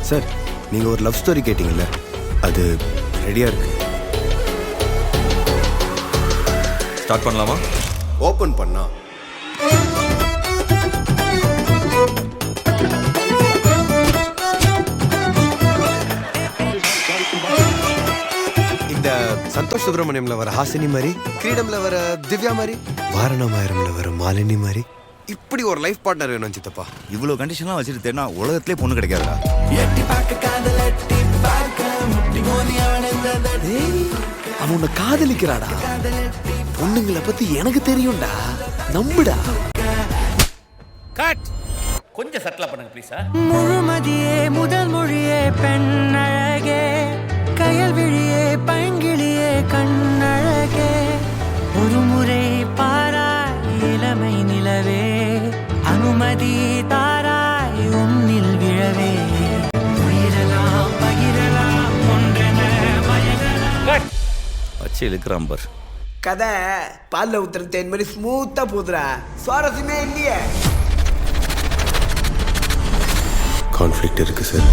Sir நீங்கள் ஒரு love story கேட்டிங்கல்ல, அது ரெடியாக இருக்கு. ஸ்டார்ட் பண்ணலாமா? ஓப்பன் பண்ணா இந்த சந்தோஷ் சுப்ரமணியம்ல வர ஹாசினி மாதிரி, கிரீடம்ல வர திவ்யா மாதிரி, வாரணமாயிரம்ல வர மாலினி மாதிரி இப்படி ஒரு லைஃப் பார்ட்னர் வேணும் சித்தப்பா. இவ்வளவு கண்டிஷன்லாம் வச்சுட்டு தேடினா உலகத்திலே பொண்ணு கிடைக்காதுடா. அவன் உன்னை காதலிக்கிறாடா. பொண்ணுங்களை பத்தி எனக்கு தெரியும்டா, நம்புடா. கட். கொஞ்சம் சட்டலா பண்ணுங்க ப்ளீஸ். முழுமதியே முதல் மொழியே பெண்ணழகே, கயல் விழியே பைங்கிளியே கண்ணழகே, ஒரு முறை பாராய் இளமை நிலவே, அனுமதி தாராய் உன்னில் விழவே, உயிரலாம் பகிரலாம் ஒன்றென மயங்கலாம். வச்சு இழுக்கிறான் பார். கதை பால்ல ஊத்துற தேன் மாதிரி ஸ்மூத்தா போதுரா, சுவாரஸ்யமே இல்லையே. கான்ஃப்ளிக்ட் இருக்கு சார்.